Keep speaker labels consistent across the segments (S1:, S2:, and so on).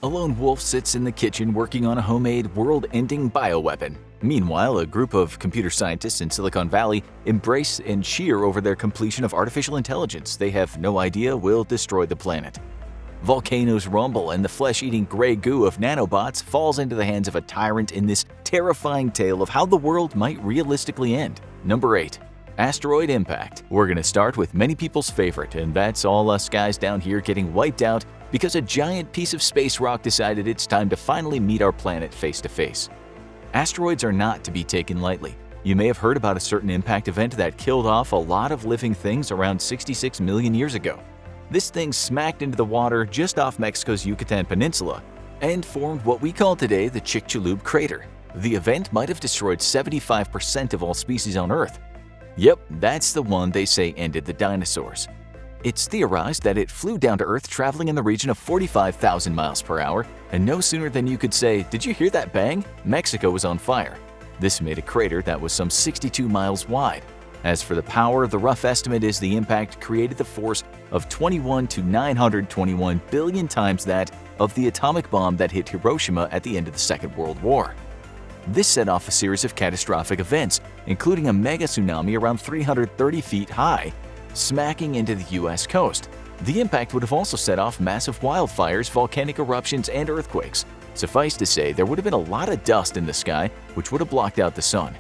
S1: A lone wolf sits in the kitchen working on a homemade world-ending bioweapon. Meanwhile, a group of computer scientists in Silicon Valley embrace and cheer over their completion of artificial intelligence they have no idea will destroy the planet. Volcanoes rumble and the flesh-eating gray goo of nanobots falls into the hands of a tyrant in this terrifying tale of how the world might realistically end. Number 8. Asteroid impact. We're going to start with many people's favorite, and that's all us guys down here getting wiped out because a giant piece of space rock decided it's time to finally meet our planet face to face. Asteroids are not to be taken lightly. You may have heard about a certain impact event that killed off a lot of living things around 66 million years ago. This thing smacked into the water just off Mexico's Yucatan Peninsula and formed what we call today the Chicxulub crater. The event might have destroyed 75% of all species on Earth. Yep, that's the one they say ended the dinosaurs. It's theorized that it flew down to Earth traveling in the region of 45,000 miles per hour, and no sooner than you could say, "Did you hear that bang?" Mexico was on fire. This made a crater that was some 62 miles wide. As for the power, the rough estimate is the impact created the force of 21 to 921 billion times that of the atomic bomb that hit Hiroshima at the end of the Second World War. This set off a series of catastrophic events, including a mega tsunami around 330 feet high, smacking into the US coast. The impact would have also set off massive wildfires, volcanic eruptions, and earthquakes. Suffice to say, there would have been a lot of dust in the sky, which would have blocked out the sun.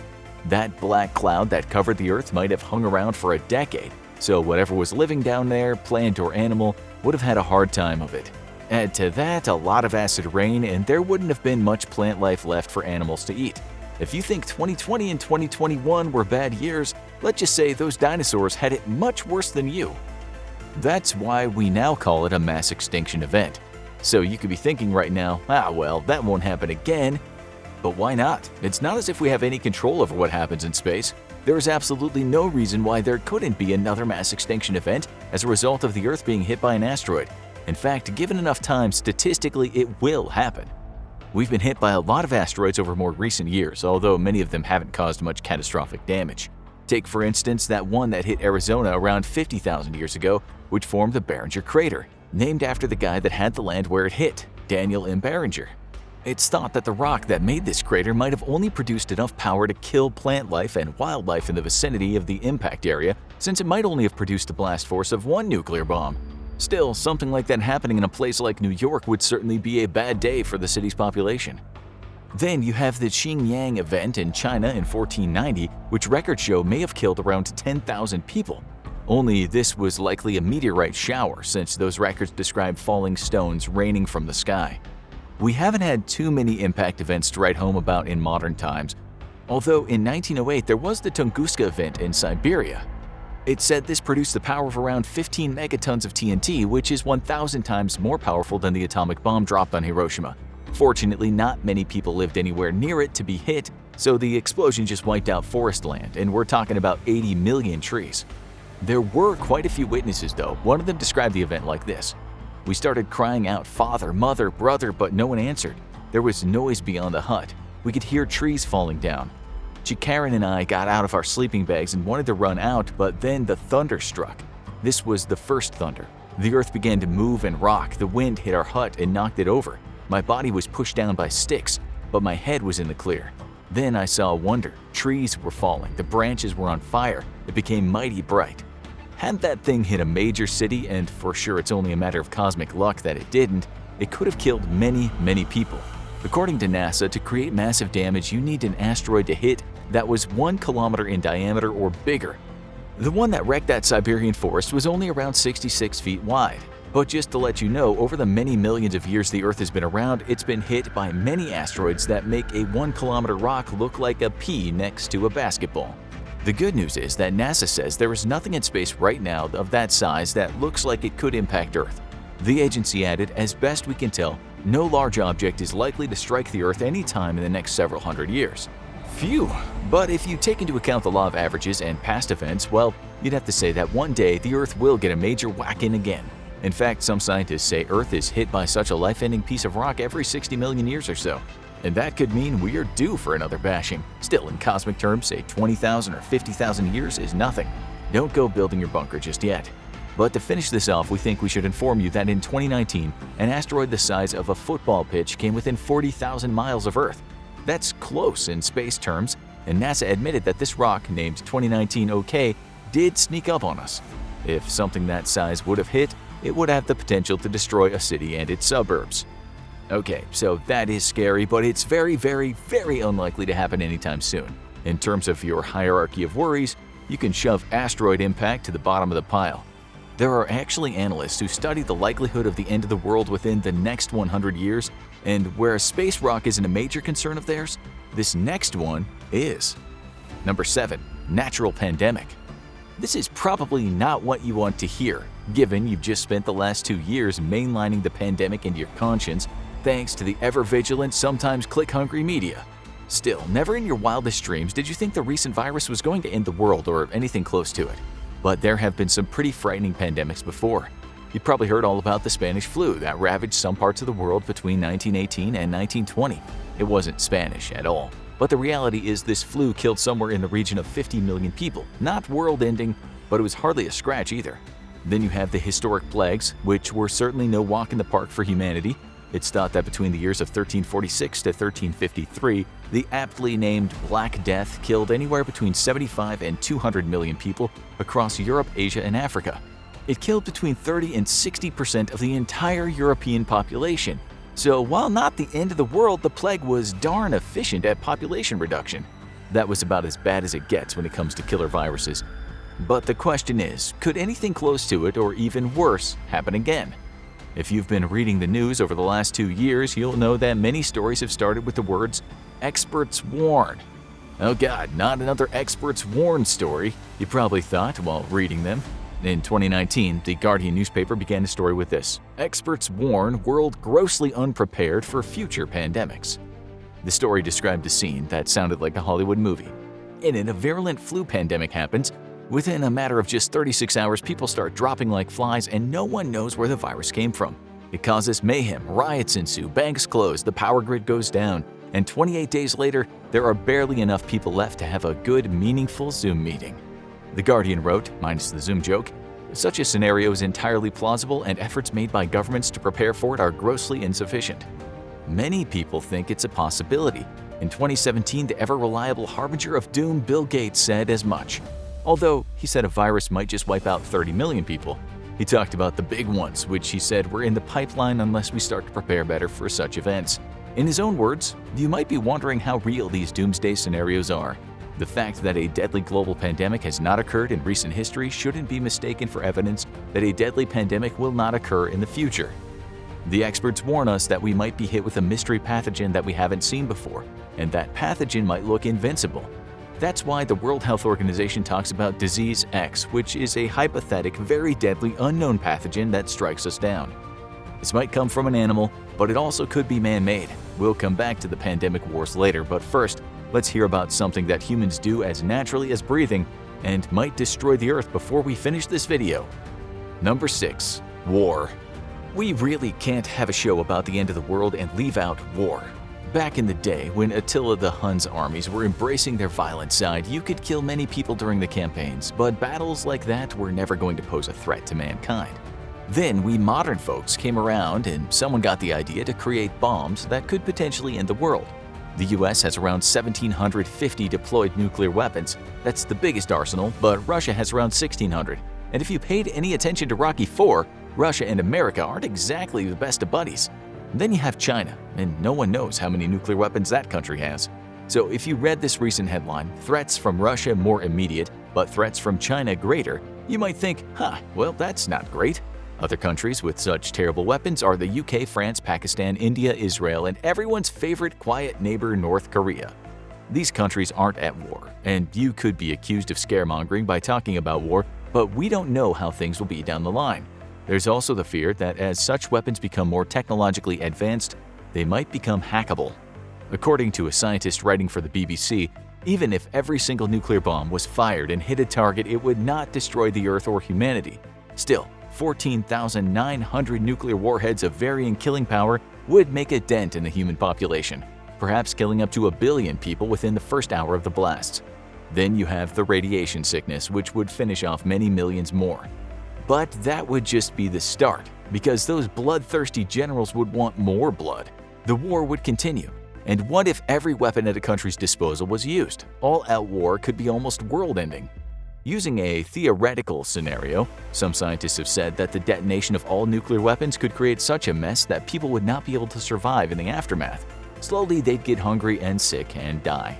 S1: That black cloud that covered the Earth might have hung around for a decade, so whatever was living down there, plant or animal, would have had a hard time of it. Add to that a lot of acid rain, and there wouldn't have been much plant life left for animals to eat. If you think 2020 and 2021 were bad years, let's just say those dinosaurs had it much worse than you. That's why we now call it a mass extinction event. So you could be thinking right now, well, that won't happen again. But why not? It's not as if we have any control over what happens in space. There is absolutely no reason why there couldn't be another mass extinction event as a result of the Earth being hit by an asteroid. In fact, given enough time, statistically it will happen. We've been hit by a lot of asteroids over more recent years, although many of them haven't caused much catastrophic damage. Take for instance that one that hit Arizona around 50,000 years ago, which formed the Barringer crater, named after the guy that had the land where it hit, Daniel M. Barringer. It's thought that the rock that made this crater might have only produced enough power to kill plant life and wildlife in the vicinity of the impact area, since it might only have produced a blast force of one nuclear bomb. Still, something like that happening in a place like New York would certainly be a bad day for the city's population. Then you have the Xinjiang event in China in 1490, which records show may have killed around 10,000 people. Only this was likely a meteorite shower, since those records describe falling stones raining from the sky. We haven't had too many impact events to write home about in modern times, although in 1908 there was the Tunguska event in Siberia. It's said this produced the power of around 15 megatons of TNT, which is 1,000 times more powerful than the atomic bomb dropped on Hiroshima. Fortunately, not many people lived anywhere near it to be hit, so the explosion just wiped out forest land, and we're talking about 80 million trees. There were quite a few witnesses though. One of them described the event like this. "We started crying out, 'Father, mother, brother,' but no one answered. There was noise beyond the hut. We could hear trees falling down. Karen and I got out of our sleeping bags and wanted to run out, but then the thunder struck. This was the first thunder. The earth began to move and rock. The wind hit our hut and knocked it over. My body was pushed down by sticks, but my head was in the clear. Then I saw a wonder. Trees were falling. The branches were on fire. It became mighty bright. Had that thing hit a major city, and for sure it's only a matter of cosmic luck that it didn't, it could have killed many, many people. According to NASA, to create massive damage, you need an asteroid to hit that was 1 kilometer in diameter or bigger. The one that wrecked that Siberian forest was only around 66 feet wide. But just to let you know, over the many millions of years the Earth has been around, it's been hit by many asteroids that make a 1 kilometer rock look like a pea next to a basketball. The good news is that NASA says there is nothing in space right now of that size that looks like it could impact Earth. The agency added, as best we can tell, no large object is likely to strike the Earth any time in the next several hundred years. Phew! But if you take into account the law of averages and past events, well, you'd have to say that one day the Earth will get a major whack-in again. In fact, some scientists say Earth is hit by such a life-ending piece of rock every 60 million years or so. And that could mean we are due for another bashing. Still, in cosmic terms, say 20,000 or 50,000 years is nothing. Don't go building your bunker just yet. But to finish this off, we think we should inform you that in 2019, an asteroid the size of a football pitch came within 40,000 miles of Earth. That's close in space terms, and NASA admitted that this rock, named 2019 OK, did sneak up on us. If something that size would have hit, it would have the potential to destroy a city and its suburbs. Okay, so that is scary, but it's very, very, very unlikely to happen anytime soon. In terms of your hierarchy of worries, you can shove asteroid impact to the bottom of the pile. There are actually analysts who study the likelihood of the end of the world within the next 100 years, and where a space rock isn't a major concern of theirs, this next one is. Number 7. Natural pandemic. This is probably not what you want to hear, given you've just spent the last 2 years mainlining the pandemic into your conscience thanks to the ever-vigilant, sometimes click-hungry media. Still, never in your wildest dreams did you think the recent virus was going to end the world or anything close to it. But there have been some pretty frightening pandemics before. You probably heard all about the Spanish flu that ravaged some parts of the world between 1918 and 1920. It wasn't Spanish at all. But the reality is this flu killed somewhere in the region of 50 million people. Not world-ending, but it was hardly a scratch either. Then you have the historic plagues, which were certainly no walk in the park for humanity. It's thought that between the years of 1346 to 1353, the aptly named Black Death killed anywhere between 75 and 200 million people across Europe, Asia, and Africa. It killed between 30 and 60% of the entire European population. So while not the end of the world, the plague was darn efficient at population reduction. That was about as bad as it gets when it comes to killer viruses. But the question is, could anything close to it or even worse happen again? If you've been reading the news over the last 2 years, you'll know that many stories have started with the words, "Experts warn." Oh God, not another experts warn story, you probably thought while reading them. In 2019, the Guardian newspaper began a story with this: "Experts warn world grossly unprepared for future pandemics." The story described a scene that sounded like a Hollywood movie. In it, a virulent flu pandemic happens. Within a matter of just 36 hours, people start dropping like flies and no one knows where the virus came from. It causes mayhem, riots ensue, banks close, the power grid goes down, and 28 days later, there are barely enough people left to have a good, meaningful Zoom meeting. The Guardian wrote, minus the Zoom joke, "Such a scenario is entirely plausible and efforts made by governments to prepare for it are grossly insufficient." Many people think it's a possibility. In 2017, the ever-reliable harbinger of doom Bill Gates said as much. Although, he said a virus might just wipe out 30 million people. He talked about the big ones, which he said were in the pipeline unless we start to prepare better for such events. In his own words, you might be wondering how real these doomsday scenarios are. The fact that a deadly global pandemic has not occurred in recent history shouldn't be mistaken for evidence that a deadly pandemic will not occur in the future. The experts warn us that we might be hit with a mystery pathogen that we haven't seen before, and that pathogen might look invincible. That's why the World Health Organization talks about Disease X, which is a hypothetic, very deadly, unknown pathogen that strikes us down. This might come from an animal, but it also could be man-made. We'll come back to the pandemic wars later, but first, let's hear about something that humans do as naturally as breathing and might destroy the Earth before we finish this video. Number 6. War. We really can't have a show about the end of the world and leave out war. Back in the day, when Attila the Hun's armies were embracing their violent side, you could kill many people during the campaigns, but battles like that were never going to pose a threat to mankind. Then we modern folks came around and someone got the idea to create bombs that could potentially end the world. The US has around 1,750 deployed nuclear weapons. That's the biggest arsenal, but Russia has around 1,600. And if you paid any attention to Rocky IV, Russia and America aren't exactly the best of buddies. Then you have China, and no one knows how many nuclear weapons that country has. So if you read this recent headline, "Threats from Russia more immediate, but threats from China greater," you might think, well, that's not great. Other countries with such terrible weapons are the UK, France, Pakistan, India, Israel, and everyone's favorite quiet neighbor, North Korea. These countries aren't at war, and you could be accused of scaremongering by talking about war, but we don't know how things will be down the line. There's also the fear that as such weapons become more technologically advanced, they might become hackable. According to a scientist writing for the BBC, even if every single nuclear bomb was fired and hit a target, it would not destroy the Earth or humanity. Still, 14,900 nuclear warheads of varying killing power would make a dent in the human population, perhaps killing up to 1 billion people within the first hour of the blasts. Then you have the radiation sickness, which would finish off many millions more. But that would just be the start, because those bloodthirsty generals would want more blood. The war would continue. And what if every weapon at a country's disposal was used? All-out war could be almost world-ending. Using a theoretical scenario, some scientists have said that the detonation of all nuclear weapons could create such a mess that people would not be able to survive in the aftermath. Slowly, they'd get hungry and sick and die.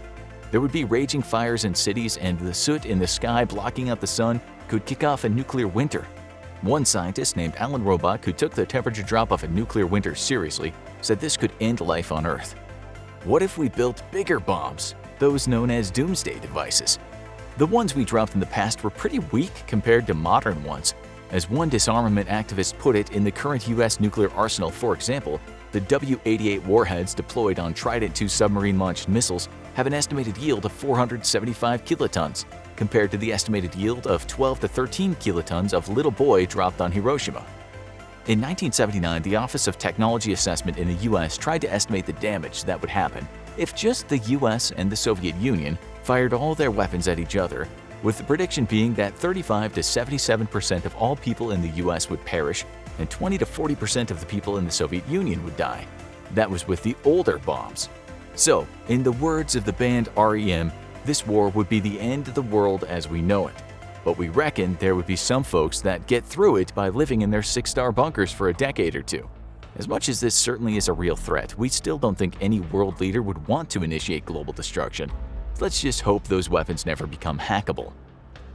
S1: There would be raging fires in cities, and the soot in the sky blocking out the sun could kick off a nuclear winter. One scientist named Alan Robock, who took the temperature drop of a nuclear winter seriously, said this could end life on Earth. What if we built bigger bombs, those known as doomsday devices? The ones we dropped in the past were pretty weak compared to modern ones. As one disarmament activist put it, in the current U.S. nuclear arsenal, for example, the W-88 warheads deployed on Trident II submarine-launched missiles have an estimated yield of 475 kilotons, compared to the estimated yield of 12 to 13 kilotons of Little Boy dropped on Hiroshima. In 1979, the Office of Technology Assessment in the U.S. tried to estimate the damage that would happen if just the U.S. and the Soviet Union fired all their weapons at each other, with the prediction being that 35 to 77% of all people in the U.S. would perish and 20 to 40% of the people in the Soviet Union would die. That was with the older bombs. So, in the words of the band REM, this war would be the end of the world as we know it. But we reckon there would be some folks that get through it by living in their 6-star bunkers for a decade or two. As much as this certainly is a real threat, we still don't think any world leader would want to initiate global destruction. Let's just hope those weapons never become hackable.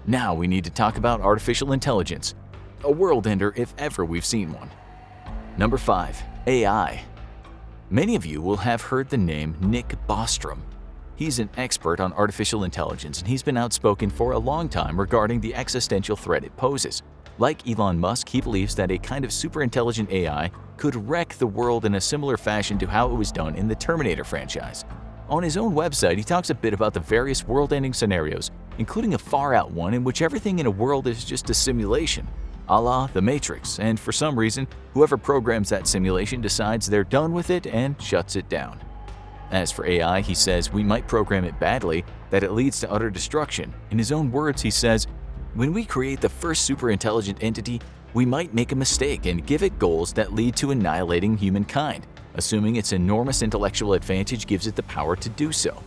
S1: Now we need to talk about artificial intelligence. A world ender if ever we've seen one. Number 5. AI. Many of you will have heard the name Nick Bostrom. He's an expert on artificial intelligence, and he's been outspoken for a long time regarding the existential threat it poses. Like Elon Musk, he believes that a kind of superintelligent AI could wreck the world in a similar fashion to how it was done in the Terminator franchise. On his own website, he talks a bit about the various world-ending scenarios, including a far-out one in which everything in a world is just a simulation, a la The Matrix, and for some reason, whoever programs that simulation decides they're done with it and shuts it down. As for AI, he says we might program it badly, that it leads to utter destruction. In his own words, he says, "When we create the first superintelligent entity, we might make a mistake and give it goals that lead to annihilating humankind, assuming its enormous intellectual advantage gives it the power to do so."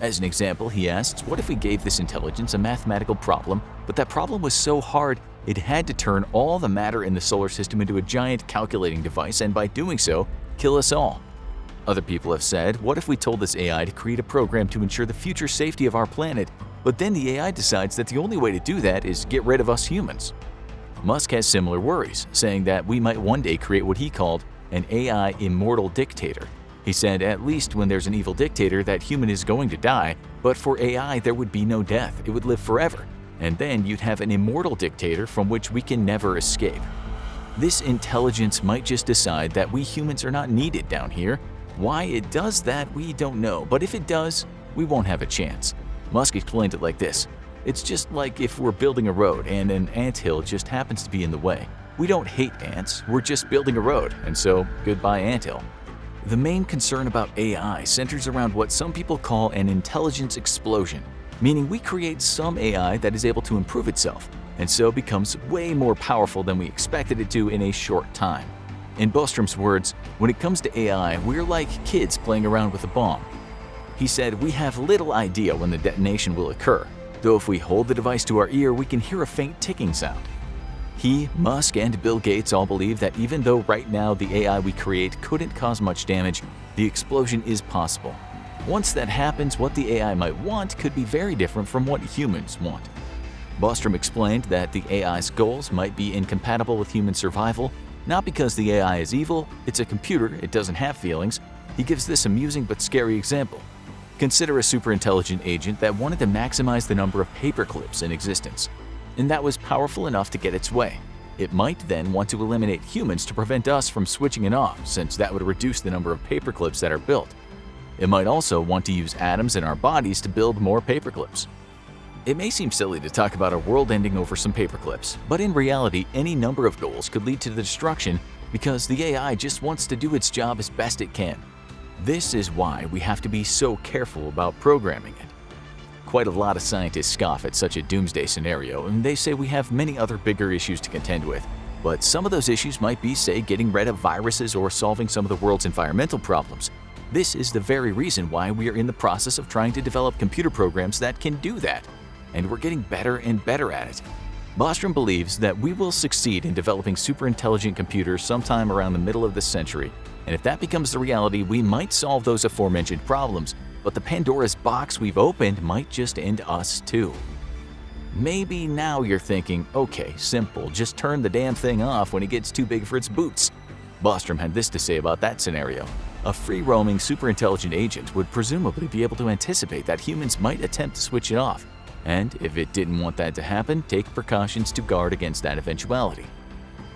S1: As an example, he asks, what if we gave this intelligence a mathematical problem, but that problem was so hard it had to turn all the matter in the solar system into a giant calculating device and by doing so, kill us all? Other people have said, what if we told this AI to create a program to ensure the future safety of our planet, but then the AI decides that the only way to do that is get rid of us humans? Musk has similar worries, saying that we might one day create what he called an AI immortal dictator. He said at least when there's an evil dictator, that human is going to die, but for AI there would be no death, it would live forever, and then you'd have an immortal dictator from which we can never escape. This intelligence might just decide that we humans are not needed down here. Why it does that, we don't know, but if it does, we won't have a chance. Musk explained it like this: it's just like if we're building a road and an anthill just happens to be in the way. We don't hate ants, we're just building a road, and so goodbye anthill. The main concern about AI centers around what some people call an intelligence explosion, meaning we create some AI that is able to improve itself, and so becomes way more powerful than we expected it to in a short time. In Bostrom's words, when it comes to AI, we're like kids playing around with a bomb. He said, we have little idea when the detonation will occur, though if we hold the device to our ear, we can hear a faint ticking sound. He, Musk, and Bill Gates all believe that even though right now the AI we create couldn't cause much damage, the explosion is possible. Once that happens, what the AI might want could be very different from what humans want. Bostrom explained that the AI's goals might be incompatible with human survival, not because the AI is evil, it's a computer, it doesn't have feelings. He gives this amusing but scary example. Consider a superintelligent agent that wanted to maximize the number of paperclips in existence, and that was powerful enough to get its way. It might then want to eliminate humans to prevent us from switching it off, since that would reduce the number of paperclips that are built. It might also want to use atoms in our bodies to build more paperclips. It may seem silly to talk about a world ending over some paperclips, but in reality, any number of goals could lead to the destruction because the AI just wants to do its job as best it can. This is why we have to be so careful about programming it. Quite a lot of scientists scoff at such a doomsday scenario, and they say we have many other bigger issues to contend with. But some of those issues might be, say, getting rid of viruses or solving some of the world's environmental problems. This is the very reason why we are in the process of trying to develop computer programs that can do that. And we're getting better and better at it. Bostrom believes that we will succeed in developing super intelligent computers sometime around the middle of this century. And if that becomes the reality, we might solve those aforementioned problems, but the Pandora's box we've opened might just end us too. Maybe now you're thinking, okay, simple, just turn the damn thing off when it gets too big for its boots. Bostrom had this to say about that scenario. A free-roaming, super-intelligent agent would presumably be able to anticipate that humans might attempt to switch it off, and if it didn't want that to happen, take precautions to guard against that eventuality.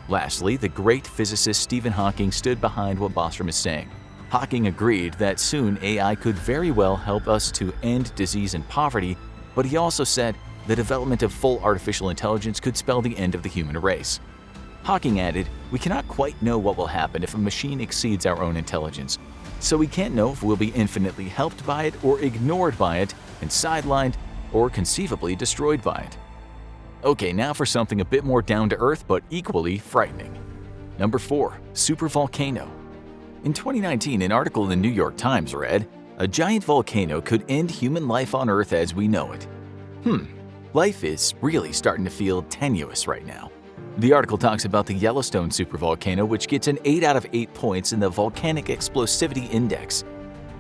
S1: Lastly, the great physicist Stephen Hawking stood behind what Bostrom is saying. Hawking agreed that soon AI could very well help us to end disease and poverty, but he also said the development of full artificial intelligence could spell the end of the human race. Hawking added, "We cannot quite know what will happen if a machine exceeds our own intelligence, so we can't know if we'll be infinitely helped by it or ignored by it and sidelined or conceivably destroyed by it." Okay, now for something a bit more down-to-earth but equally frightening. Number 4. Supervolcano. In 2019, an article in the New York Times read, "A giant volcano could end human life on Earth as we know it." Life is really starting to feel tenuous right now. The article talks about the Yellowstone supervolcano, which gets an 8 out of 8 points in the Volcanic Explosivity Index.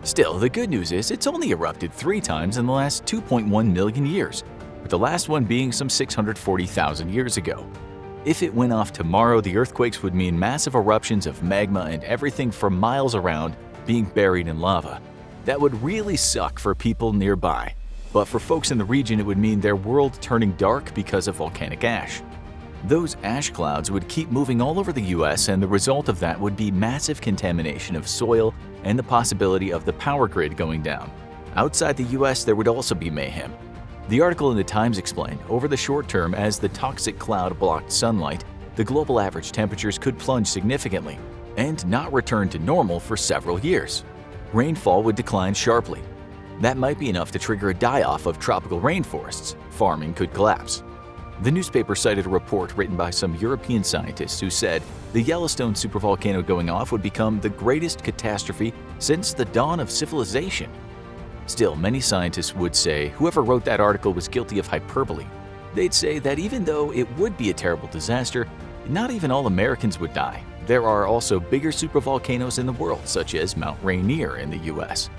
S1: Still, the good news is it's only erupted 3 times in the last 2.1 million years, with the last one being some 640,000 years ago. If it went off tomorrow, the earthquakes would mean massive eruptions of magma and everything for miles around being buried in lava. That would really suck for people nearby, but for folks in the region it would mean their world turning dark because of volcanic ash. Those ash clouds would keep moving all over the US, and the result of that would be massive contamination of soil and the possibility of the power grid going down. Outside the US, there would also be mayhem. The article in the Times explained, over the short term, as the toxic cloud blocked sunlight, the global average temperatures could plunge significantly and not return to normal for several years. Rainfall would decline sharply. That might be enough to trigger a die-off of tropical rainforests. Farming could collapse. The newspaper cited a report written by some European scientists who said the Yellowstone supervolcano going off would become the greatest catastrophe since the dawn of civilization. Still, many scientists would say whoever wrote that article was guilty of hyperbole. They'd say that even though it would be a terrible disaster, not even all Americans would die. There are also bigger supervolcanoes in the world, such as Mount Rainier in the US.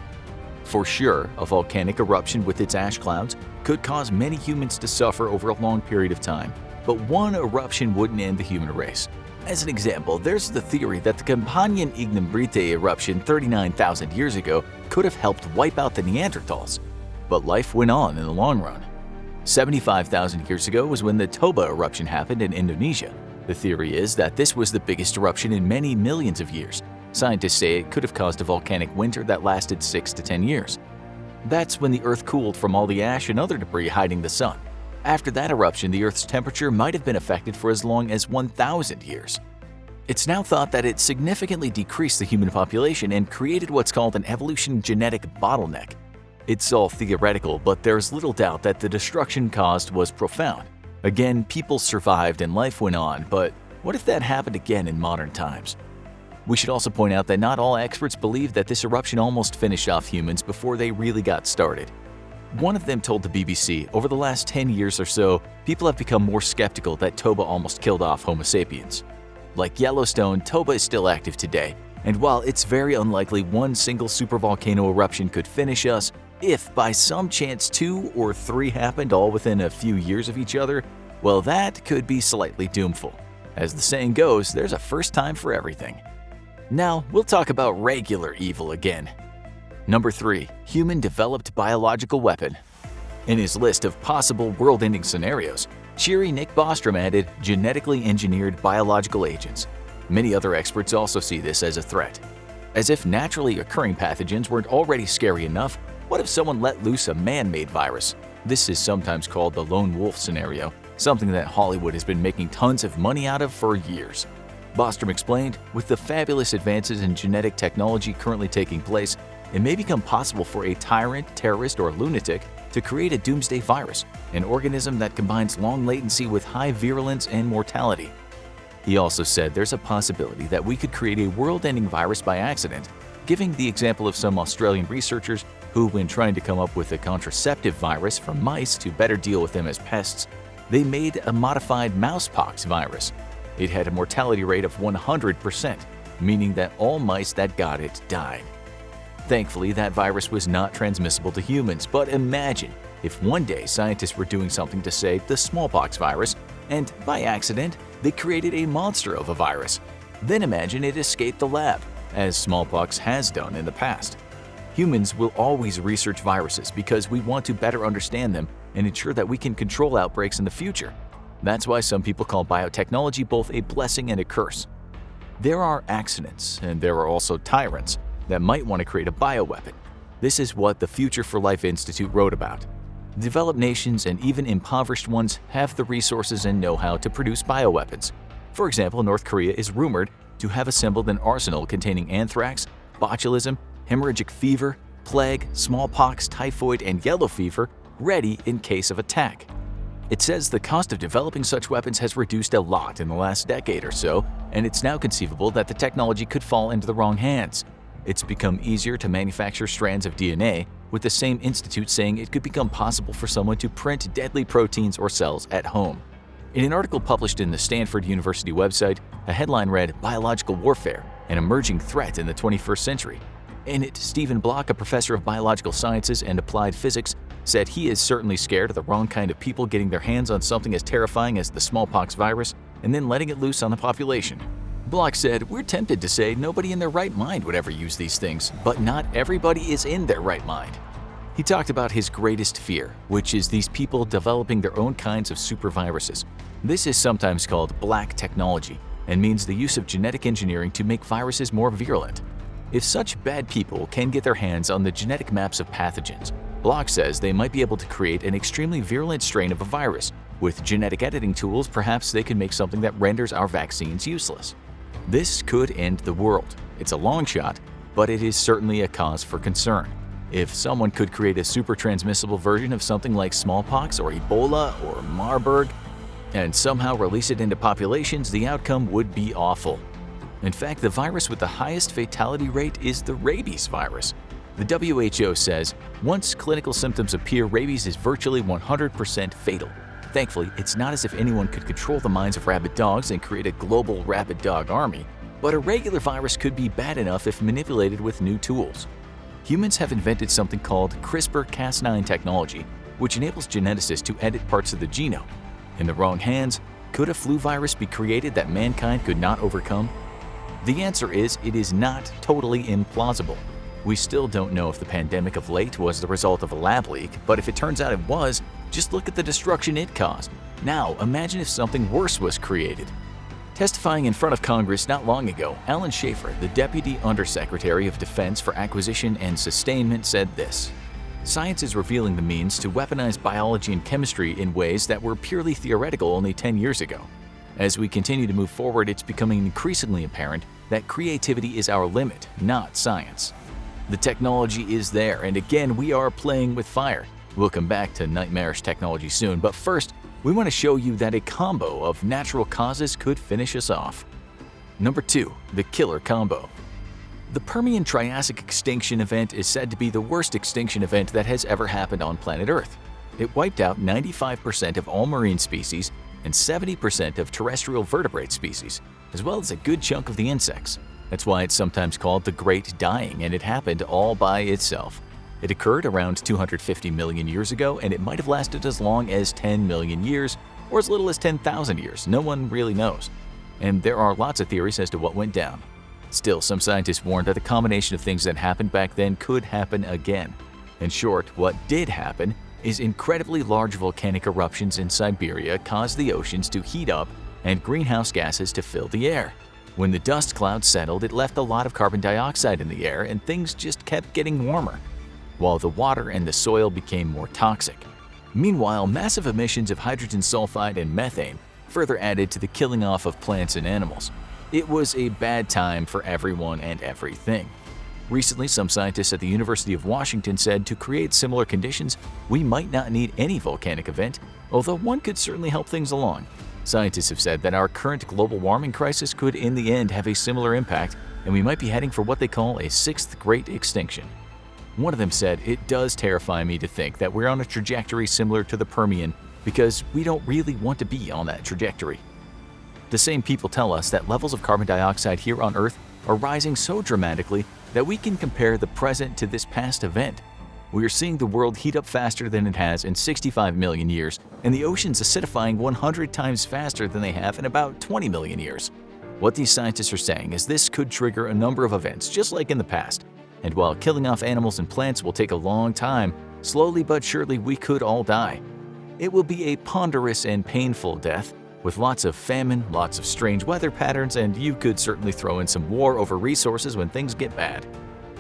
S1: For sure, a volcanic eruption with its ash clouds could cause many humans to suffer over a long period of time, but one eruption wouldn't end the human race. As an example, there's the theory that the Campanian Ignimbrite eruption 39,000 years ago could have helped wipe out the Neanderthals, but life went on in the long run. 75,000 years ago was when the Toba eruption happened in Indonesia. The theory is that this was the biggest eruption in many millions of years. Scientists say it could have caused a volcanic winter that lasted 6 to 10 years. That's when the Earth cooled from all the ash and other debris hiding the sun. After that eruption, the Earth's temperature might have been affected for as long as 1,000 years. It's now thought that it significantly decreased the human population and created what's called an evolution genetic bottleneck. It's all theoretical, but there's little doubt that the destruction caused was profound. Again, people survived and life went on, but what if that happened again in modern times? We should also point out that not all experts believe that this eruption almost finished off humans before they really got started. One of them told the BBC, over the last 10 years or so, people have become more skeptical that Toba almost killed off Homo sapiens. Like Yellowstone, Toba is still active today, and while it's very unlikely one single supervolcano eruption could finish us, if by some chance 2 or 3 happened all within a few years of each other, well, that could be slightly doomful. As the saying goes, there's a first time for everything. Now, we'll talk about regular evil again. Number 3. Human-developed biological weapon. In his list of possible world-ending scenarios, cheery Nick Bostrom added genetically engineered biological agents. Many other experts also see this as a threat. As if naturally occurring pathogens weren't already scary enough, what if someone let loose a man-made virus? This is sometimes called the lone wolf scenario, something that Hollywood has been making tons of money out of for years. Bostrom explained, with the fabulous advances in genetic technology currently taking place, it may become possible for a tyrant, terrorist, or lunatic to create a doomsday virus, an organism that combines long latency with high virulence and mortality. He also said there's a possibility that we could create a world-ending virus by accident, giving the example of some Australian researchers who, when trying to come up with a contraceptive virus from mice to better deal with them as pests, they made a modified mousepox virus. It had a mortality rate of 100%, meaning that all mice that got it died. Thankfully, that virus was not transmissible to humans, but imagine if one day scientists were doing something to, say, the smallpox virus, and by accident, they created a monster of a virus. Then imagine it escaped the lab, as smallpox has done in the past. Humans will always research viruses because we want to better understand them and ensure that we can control outbreaks in the future. That's why some people call biotechnology both a blessing and a curse. There are accidents, and there are also tyrants that might want to create a bioweapon. This is what the Future for Life Institute wrote about. Developed nations and even impoverished ones have the resources and know-how to produce bioweapons. For example, North Korea is rumored to have assembled an arsenal containing anthrax, botulism, hemorrhagic fever, plague, smallpox, typhoid, and yellow fever ready in case of attack. It says the cost of developing such weapons has reduced a lot in the last decade or so, and it's now conceivable that the technology could fall into the wrong hands. It's become easier to manufacture strands of DNA, with the same institute saying it could become possible for someone to print deadly proteins or cells at home. In an article published in the Stanford University website, a headline read, "Biological Warfare, an Emerging Threat in the 21st Century." In it, Stephen Block, a professor of biological sciences and applied physics, said he is certainly scared of the wrong kind of people getting their hands on something as terrifying as the smallpox virus and then letting it loose on the population. Block said, "We're tempted to say nobody in their right mind would ever use these things, but not everybody is in their right mind." He talked about his greatest fear, which is these people developing their own kinds of superviruses. This is sometimes called black technology and means the use of genetic engineering to make viruses more virulent. If such bad people can get their hands on the genetic maps of pathogens, Block says they might be able to create an extremely virulent strain of a virus. With genetic editing tools, perhaps they can make something that renders our vaccines useless. This could end the world. It's a long shot, but it is certainly a cause for concern. If someone could create a super transmissible version of something like smallpox or Ebola or Marburg and somehow release it into populations, the outcome would be awful. In fact, the virus with the highest fatality rate is the rabies virus. The WHO says once clinical symptoms appear, rabies is virtually 100% fatal. Thankfully, it's not as if anyone could control the minds of rabid dogs and create a global rabid dog army, but a regular virus could be bad enough if manipulated with new tools. Humans have invented something called CRISPR-Cas9 technology, which enables geneticists to edit parts of the genome. In the wrong hands, could a flu virus be created that mankind could not overcome? The answer is it is not totally implausible. We still don't know if the pandemic of late was the result of a lab leak, but if it turns out it was, just look at the destruction it caused. Now, imagine if something worse was created. Testifying in front of Congress not long ago, Alan Schaefer, the Deputy Undersecretary of Defense for Acquisition and Sustainment, said this: "Science is revealing the means to weaponize biology and chemistry in ways that were purely theoretical only 10 years ago. As we continue to move forward, it's becoming increasingly apparent that creativity is our limit, not science. The technology is there, and again, we are playing with fire." We'll come back to nightmarish technology soon, but first, we want to show you that a combo of natural causes could finish us off. Number 2. The killer combo. The Permian-Triassic extinction event is said to be the worst extinction event that has ever happened on planet Earth. It wiped out 95% of all marine species and 70% of terrestrial vertebrate species, as well as a good chunk of the insects. That's why it's sometimes called the Great Dying, and it happened all by itself. It occurred around 250 million years ago, and it might have lasted as long as 10 million years or as little as 10,000 years. No one really knows. And there are lots of theories as to what went down. Still, some scientists warned that the combination of things that happened back then could happen again. In short, what did happen is incredibly large volcanic eruptions in Siberia caused the oceans to heat up and greenhouse gases to fill the air. When the dust cloud settled, it left a lot of carbon dioxide in the air, and things just kept getting warmer, while the water and the soil became more toxic. Meanwhile, massive emissions of hydrogen sulfide and methane further added to the killing off of plants and animals. It was a bad time for everyone and everything. Recently, some scientists at the University of Washington said to create similar conditions, we might not need any volcanic event, although one could certainly help things along. Scientists have said that our current global warming crisis could in the end have a similar impact, and we might be heading for what they call a sixth great extinction. One of them said, "It does terrify me to think that we're on a trajectory similar to the Permian because we don't really want to be on that trajectory." The same people tell us that levels of carbon dioxide here on Earth are rising so dramatically that we can compare the present to this past event. We are seeing the world heat up faster than it has in 65 million years, and the oceans acidifying 100 times faster than they have in about 20 million years. What these scientists are saying is this could trigger a number of events just like in the past. And while killing off animals and plants will take a long time, slowly but surely we could all die. It will be a ponderous and painful death, with lots of famine, lots of strange weather patterns, and you could certainly throw in some war over resources when things get bad.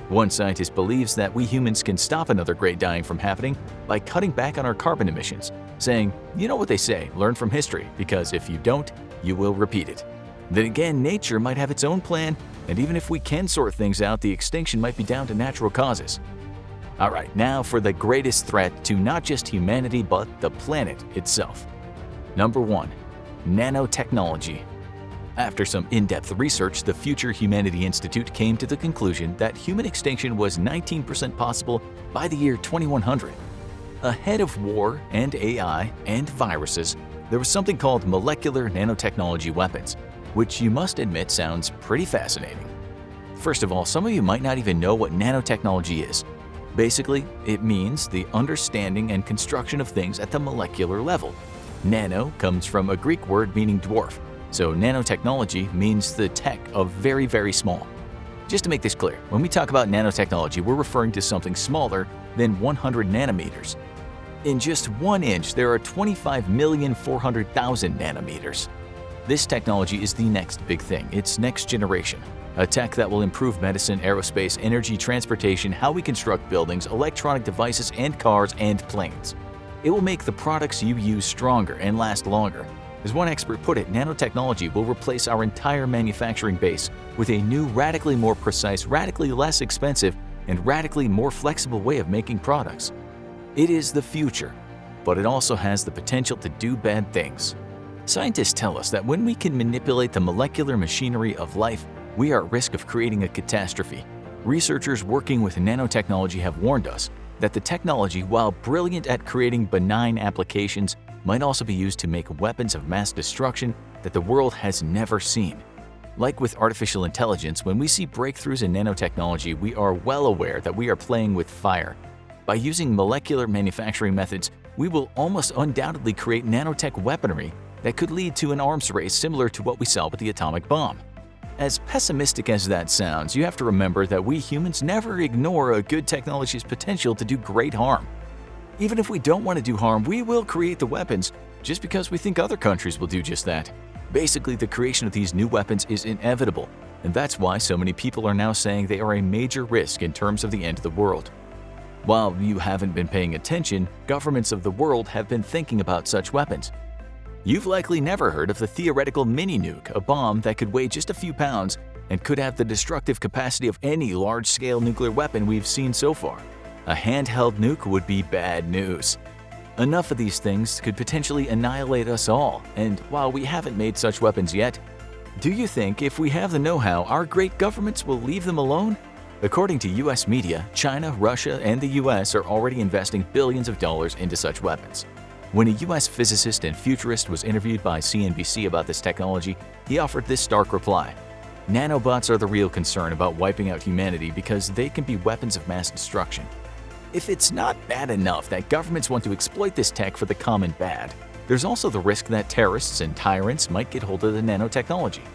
S1: One scientist believes that we humans can stop another great dying from happening by cutting back on our carbon emissions, saying, "You know what they say, learn from history, because if you don't, you will repeat it." Then again, nature might have its own plan, and even if we can sort things out, the extinction might be down to natural causes. Alright, now for the greatest threat to not just humanity but the planet itself. Number 1. Nanotechnology. After some in-depth research, the Future Humanity Institute came to the conclusion that human extinction was 19% possible by the year 2100. Ahead of war and AI and viruses, there was something called molecular nanotechnology weapons, which you must admit sounds pretty fascinating. First of all, some of you might not even know what nanotechnology is. Basically, it means the understanding and construction of things at the molecular level. Nano comes from a Greek word meaning dwarf, so nanotechnology means the tech of very, very small. Just to make this clear, when we talk about nanotechnology, we're referring to something smaller than 100 nanometers. In just 1 inch, there are 25,400,000 nanometers. This technology is the next big thing. It's next generation. A tech that will improve medicine, aerospace, energy, transportation, how we construct buildings, electronic devices, and cars and planes. It will make the products you use stronger and last longer. As one expert put it, nanotechnology will replace our entire manufacturing base with a new, radically more precise, radically less expensive, and radically more flexible way of making products. It is the future, but it also has the potential to do bad things. Scientists tell us that when we can manipulate the molecular machinery of life, we are at risk of creating a catastrophe. Researchers working with nanotechnology have warned us that the technology, while brilliant at creating benign applications, might also be used to make weapons of mass destruction that the world has never seen. Like with artificial intelligence, when we see breakthroughs in nanotechnology, we are well aware that we are playing with fire. By using molecular manufacturing methods, we will almost undoubtedly create nanotech weaponry that could lead to an arms race similar to what we saw with the atomic bomb. As pessimistic as that sounds, you have to remember that we humans never ignore a good technology's potential to do great harm. Even if we don't want to do harm, we will create the weapons just because we think other countries will do just that. Basically, the creation of these new weapons is inevitable, and that's why so many people are now saying they are a major risk in terms of the end of the world. While you haven't been paying attention, governments of the world have been thinking about such weapons. You've likely never heard of the theoretical mini-nuke, a bomb that could weigh just a few pounds and could have the destructive capacity of any large-scale nuclear weapon we've seen so far. A handheld nuke would be bad news. Enough of these things could potentially annihilate us all, and while we haven't made such weapons yet, do you think if we have the know-how, our great governments will leave them alone? According to US media, China, Russia, and the US are already investing billions of dollars into such weapons. When a US physicist and futurist was interviewed by CNBC about this technology, he offered this stark reply: "Nanobots are the real concern about wiping out humanity because they can be weapons of mass destruction." If it's not bad enough that governments want to exploit this tech for the common bad, there's also the risk that terrorists and tyrants might get hold of the nanotechnology.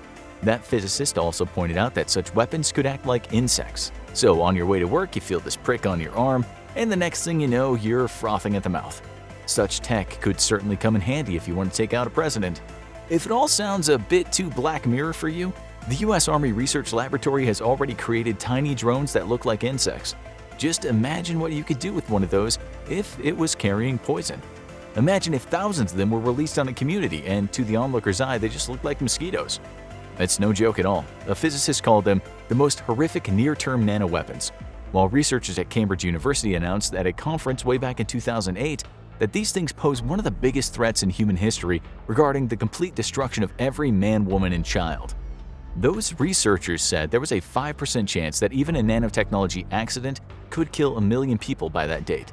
S1: That physicist also pointed out that such weapons could act like insects. So on your way to work, you feel this prick on your arm, and the next thing you know, you're frothing at the mouth. Such tech could certainly come in handy if you want to take out a president. If it all sounds a bit too Black Mirror for you, the US Army Research Laboratory has already created tiny drones that look like insects. Just imagine what you could do with one of those if it was carrying poison. Imagine if thousands of them were released on a community and to the onlooker's eye they just looked like mosquitoes. It's no joke at all. A physicist called them the most horrific near-term nanoweapons, while researchers at Cambridge University announced at a conference way back in 2008 that these things pose one of the biggest threats in human history regarding the complete destruction of every man, woman, and child. Those researchers said there was a 5% chance that even a nanotechnology accident could kill 1 million people by that date.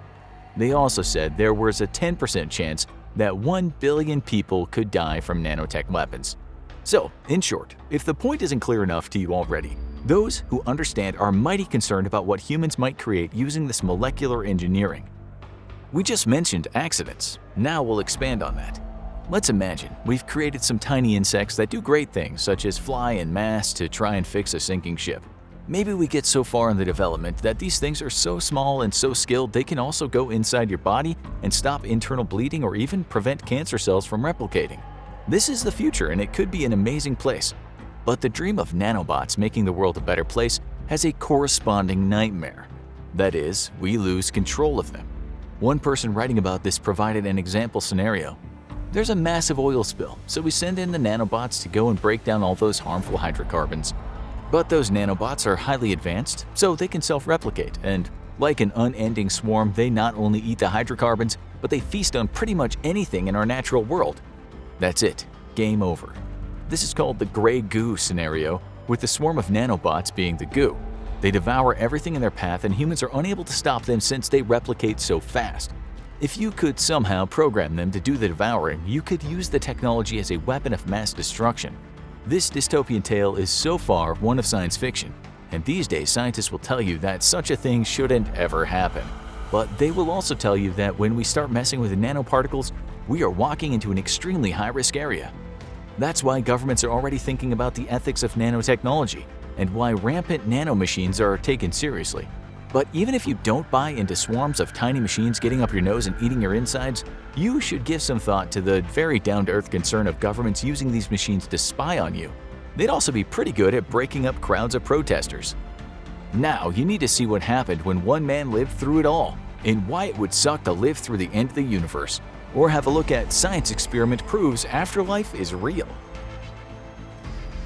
S1: They also said there was a 10% chance that 1 billion people could die from nanotech weapons. So, in short, if the point isn't clear enough to you already, those who understand are mighty concerned about what humans might create using this molecular engineering. We just mentioned accidents. Now we'll expand on that. Let's imagine we've created some tiny insects that do great things, such as fly en masse to try and fix a sinking ship. Maybe we get so far in the development that these things are so small and so skilled they can also go inside your body and stop internal bleeding or even prevent cancer cells from replicating. This is the future and it could be an amazing place. But the dream of nanobots making the world a better place has a corresponding nightmare. That is, we lose control of them. One person writing about this provided an example scenario. There's a massive oil spill, so we send in the nanobots to go and break down all those harmful hydrocarbons. But those nanobots are highly advanced, so they can self-replicate, and like an unending swarm, they not only eat the hydrocarbons, but they feast on pretty much anything in our natural world. That's it. Game over. This is called the gray goo scenario, with the swarm of nanobots being the goo. They devour everything in their path and humans are unable to stop them since they replicate so fast. If you could somehow program them to do the devouring, you could use the technology as a weapon of mass destruction. This dystopian tale is so far one of science fiction, and these days scientists will tell you that such a thing shouldn't ever happen. But they will also tell you that when we start messing with nanoparticles, we are walking into an extremely high-risk area. That's why governments are already thinking about the ethics of nanotechnology and why rampant nanomachines are taken seriously. But even if you don't buy into swarms of tiny machines getting up your nose and eating your insides, you should give some thought to the very down-to-earth concern of governments using these machines to spy on you. They'd also be pretty good at breaking up crowds of protesters. Now you need to see what happened when one man lived through it all, and why it would suck to live through the end of the universe. Or have a look at Science Experiment Proves Afterlife is Real.